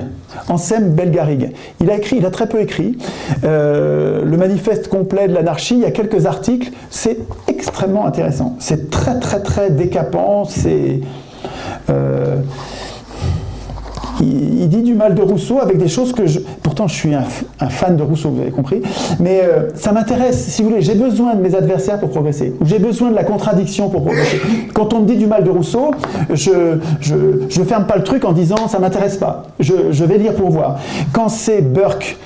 Anselme Bellegarrigue. Il a très peu écrit, le manifeste complet de l'anarchie, il y a quelques articles, c'est extrêmement intéressant, c'est très très très décapant, il dit du mal de Rousseau avec des choses que pourtant je suis un fan de Rousseau, vous avez compris, mais ça m'intéresse, si vous voulez, j'ai besoin de mes adversaires pour progresser, ou j'ai besoin de la contradiction pour progresser. Quand on me dit du mal de Rousseau, je ferme pas le truc en disant ça m'intéresse pas, je vais lire pour voir. Quand c'est Burke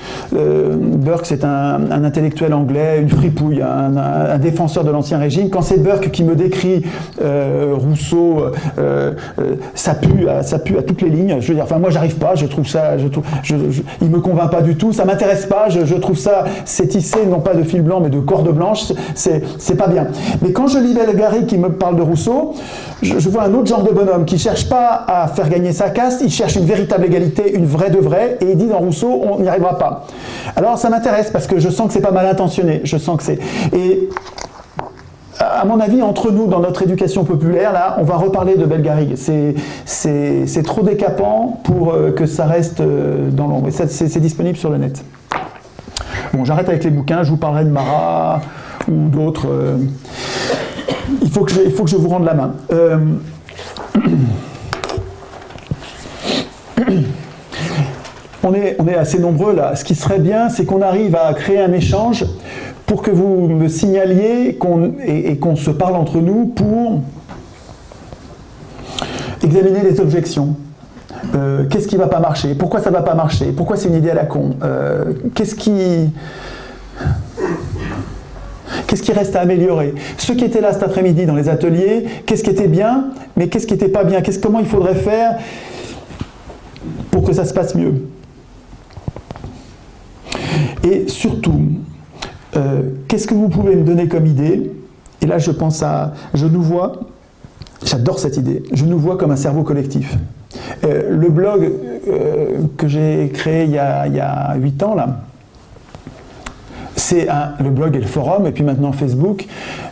c'est un intellectuel anglais, une fripouille, un défenseur de l'ancien régime, quand c'est Burke qui me décrit Rousseau, ça pue à toutes les lignes, je veux dire, enfin moi j'arrive pas, il me convainc pas du tout, ça m'intéresse pas, je trouve ça, c'est tissé non pas de fil blanc mais de corde blanche, c'est pas bien. Mais quand je lis Bellegarrigue qui me parle de Rousseau, je vois un autre genre de bonhomme qui cherche pas à faire gagner sa caste, il cherche une véritable égalité, une vraie de vraie, et il dit dans Rousseau on n'y arrivera pas. Alors ça m'intéresse parce que je sens que c'est pas mal intentionné, je sens que c'est... Et à mon avis, entre nous, dans notre éducation populaire, là, on va reparler de Bellegarrigue. C'est trop décapant pour que ça reste dans l'ombre. Et c'est disponible sur le net. Bon, j'arrête avec les bouquins, je vous parlerai de Marat ou d'autres. Il faut que je vous rende la main. On est assez nombreux là. Ce qui serait bien, c'est qu'on arrive à créer un échange pour que vous me signaliez et qu'on se parle entre nous pour examiner les objections. Qu'est-ce qui ne va pas marcher? Pourquoi ça ne va pas marcher? Pourquoi c'est une idée à la con? Qu'est-ce qui reste à améliorer? Ceux qui étaient là cet après-midi dans les ateliers, qu'est-ce qui était bien, mais qu'est-ce qui n'était pas bien? Comment il faudrait faire pour que ça se passe mieux? Et surtout, qu'est-ce que vous pouvez me donner comme idée? Et là, je pense je nous vois, j'adore cette idée, je nous vois comme un cerveau collectif. Le blog que j'ai créé il y a 8 ans, là, c'est le blog et le forum, et puis maintenant Facebook.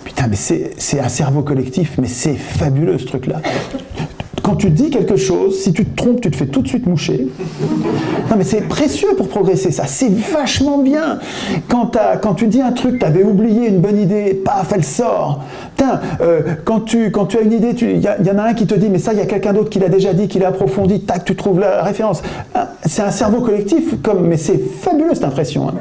Putain, mais c'est un cerveau collectif, mais c'est fabuleux ce truc-là. Quand tu dis quelque chose, si tu te trompes, tu te fais tout de suite moucher. Non mais c'est précieux pour progresser, ça, c'est vachement bien. Quand tu dis un truc, tu avais oublié une bonne idée, paf, elle sort. Putain, quand tu as une idée, il y en a un qui te dit, mais ça, il y a quelqu'un d'autre qui l'a déjà dit, qui l'a approfondi, tac, tu trouves la référence. C'est un cerveau collectif, mais c'est fabuleux cette impression. Hein.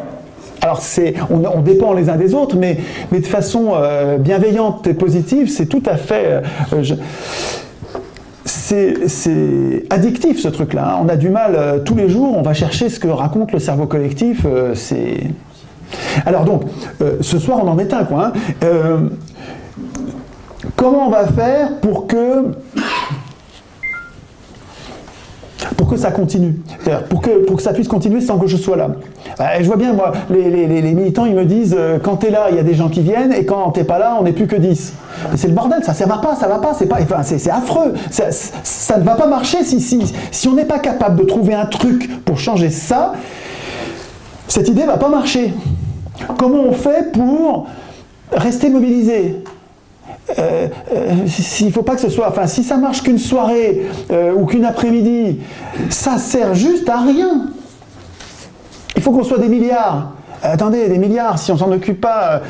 Alors on dépend les uns des autres, mais de façon bienveillante et positive, c'est tout à fait... C'est addictif ce truc-là. Hein. On a du mal, tous les jours, on va chercher ce que raconte le cerveau collectif. Alors donc, ce soir on en est un, quoi. Hein. Comment on va faire pour que ça continue, pour que ça puisse continuer sans que je sois là. Je vois bien, moi, les militants, ils me disent, quand t'es là, il y a des gens qui viennent, et quand t'es pas là, on n'est plus que 10. Mais c'est le bordel, ça va pas, c'est affreux, ça ne va pas marcher si on n'est pas capable de trouver un truc pour changer ça, cette idée va pas marcher. Comment on fait pour rester mobilisé? S'il faut pas que ce soit, enfin, si ça marche qu'une soirée ou qu'une après-midi, ça sert juste à rien. Il faut qu'on soit des milliards. Attendez, des milliards, si on s'en occupe pas,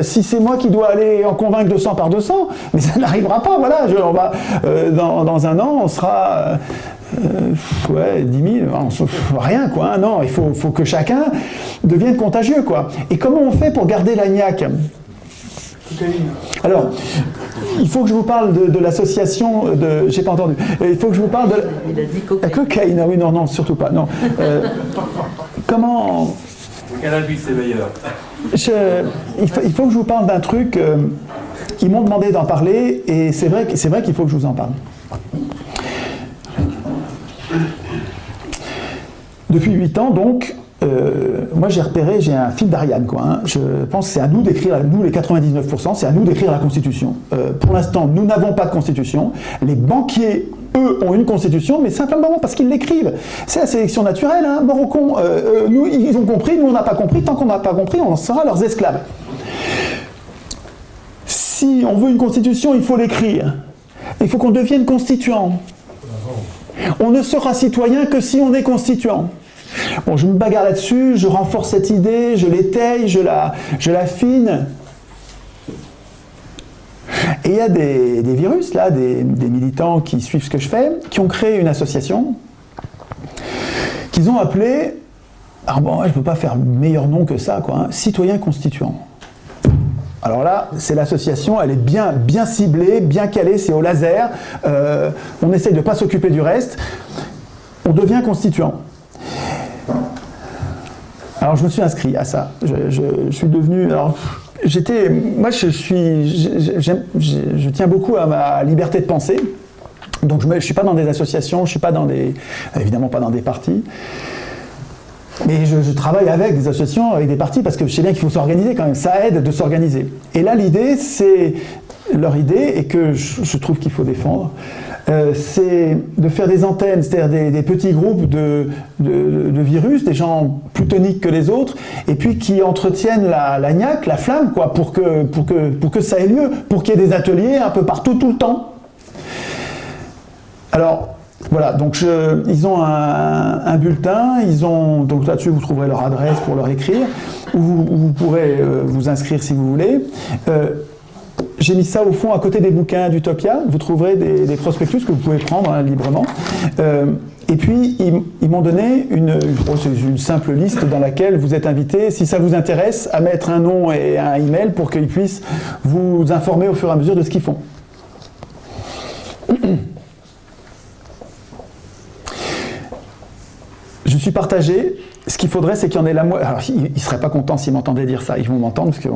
si c'est moi qui dois aller en convaincre 200 par 200, mais ça n'arrivera pas, voilà, on va, dans un an, on sera, 10 000, rien, quoi, hein, non, il faut que chacun devienne contagieux, quoi. Et comment on fait pour garder la niaque? Alors, il faut que je vous parle de l'association de... J'ai pas entendu. Il faut que je vous parle de... Il a dit cocaïne. Cocaïne, oui, non, surtout pas. Non. Comment... Le cannabis, c'est meilleur. Il faut que je vous parle d'un truc. Ils m'ont demandé d'en parler, et c'est vrai qu'il faut que je vous en parle. Depuis 8 ans, donc... moi j'ai repéré, j'ai un fil d'Ariane, quoi. Hein. Je pense que c'est à nous d'écrire, nous les 99%, c'est à nous d'écrire la Constitution. Pour l'instant, nous n'avons pas de Constitution. Les banquiers, eux, ont une Constitution, mais simplement parce qu'ils l'écrivent. C'est la sélection naturelle, hein, mort au con. Nous, ils ont compris, nous on n'a pas compris. Tant qu'on n'a pas compris, on sera leurs esclaves. Si on veut une Constitution, il faut l'écrire. Il faut qu'on devienne constituant. On ne sera citoyen que si on est constituant. Bon, je me bagarre là-dessus, je renforce cette idée, je l'étaye, je l'affine. Et il y a des virus, là, des militants qui suivent ce que je fais, qui ont créé une association, qu'ils ont appelée, alors bon, je ne peux pas faire meilleur nom que ça, quoi, hein, Citoyens Constituants. Alors là, c'est l'association, elle est bien ciblée, bien calée, c'est au laser, on essaye de ne pas s'occuper du reste, on devient constituant. Alors je me suis inscrit à ça. Je suis devenu. Alors moi je tiens beaucoup à ma liberté de penser. Donc je suis pas dans des associations, je suis pas évidemment pas dans des partis. Mais je travaille avec des associations, avec des partis, parce que je sais bien qu'il faut s'organiser quand même. Ça aide de s'organiser. Et là l'idée, leur idée, et que je trouve qu'il faut défendre, c'est de faire des antennes, c'est-à-dire des petits groupes de virus, des gens plus toniques que les autres, et puis qui entretiennent la niaque, la flamme, quoi, pour que ça ait lieu, pour qu'il y ait des ateliers un peu partout, tout le temps. Alors, voilà, donc ils ont un bulletin, donc là-dessus vous trouverez leur adresse pour leur écrire, où vous pourrez vous inscrire si vous voulez. J'ai mis ça au fond à côté des bouquins d'Utopia, vous trouverez des prospectus que vous pouvez prendre librement. Et puis ils m'ont donné une simple liste dans laquelle vous êtes invité, si ça vous intéresse, à mettre un nom et un email pour qu'ils puissent vous informer au fur et à mesure de ce qu'ils font. Je suis partagé. Ce qu'il faudrait, c'est qu'il y en ait la moitié. Alors, ils ne seraient pas contents s'ils m'entendaient dire ça. Ils vont m'entendre parce que,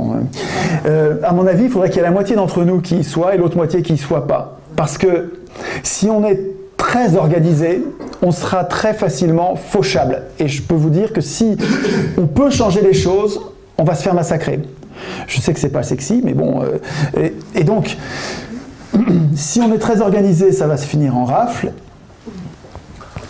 à mon avis, il faudrait qu'il y ait la moitié d'entre nous qui y soit et l'autre moitié qui y soit pas. Parce que si on est très organisé, on sera très facilement fauchable. Et je peux vous dire que si on peut changer les choses, on va se faire massacrer. Je sais que c'est pas sexy, mais bon. Et donc, si on est très organisé, ça va se finir en rafle.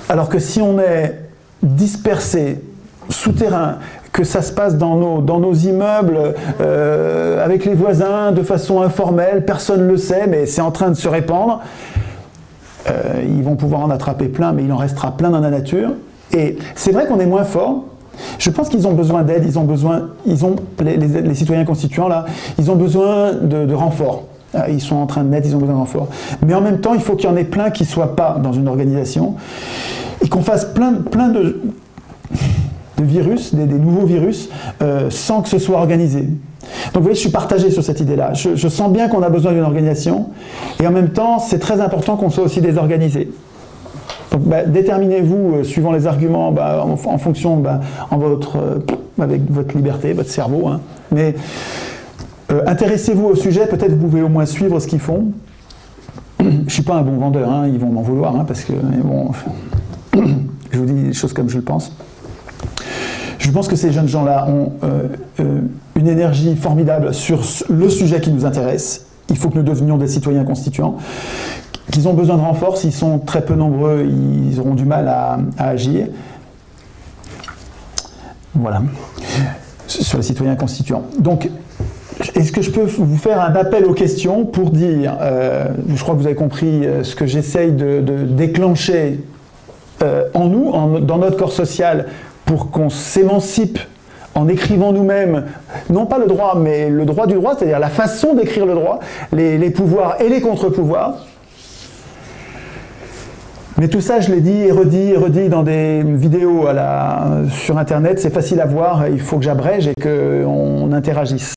Alors que si on est dispersé, souterrain, que ça se passe dans nos immeubles, avec les voisins, de façon informelle, personne ne le sait, mais c'est en train de se répandre, ils vont pouvoir en attraper plein, mais il en restera plein dans la nature. Et c'est vrai qu'on est moins fort. Je pense qu'ils ont besoin d'aide, les citoyens constituants, là, ils ont besoin de renforts. Ils sont en train de naître, ils ont besoin de renforts. Mais en même temps, il faut qu'il y en ait plein qui ne soient pas dans une organisation et qu'on fasse plein de virus, des nouveaux virus, sans que ce soit organisé. Donc vous voyez, je suis partagé sur cette idée-là. Je sens bien qu'on a besoin d'une organisation, et en même temps, c'est très important qu'on soit aussi désorganisé. Donc déterminez-vous, suivant les arguments, en fonction, avec votre liberté, votre cerveau. Hein. Mais intéressez-vous au sujet, peut-être vous pouvez au moins suivre ce qu'ils font. Je ne suis pas un bon vendeur, hein, ils vont m'en vouloir, hein, parce que, bon, je vous dis des choses comme je le pense. Je pense que ces jeunes gens-là ont une énergie formidable sur le sujet qui nous intéresse. Il faut que nous devenions des citoyens constituants. Qu'ils ont besoin de renfort, s'ils sont très peu nombreux, ils auront du mal à agir. Voilà. Sur les citoyens constituants. Donc, est-ce que je peux vous faire un appel aux questions pour dire, je crois que vous avez compris ce que j'essaye de déclencher en nous, dans notre corps social, pour qu'on s'émancipe en écrivant nous-mêmes, non pas le droit, mais le droit du droit, c'est-à-dire la façon d'écrire le droit, les pouvoirs et les contre-pouvoirs. Mais tout ça, je l'ai dit et redit dans des vidéos sur Internet, c'est facile à voir, il faut que j'abrège et qu'on interagisse.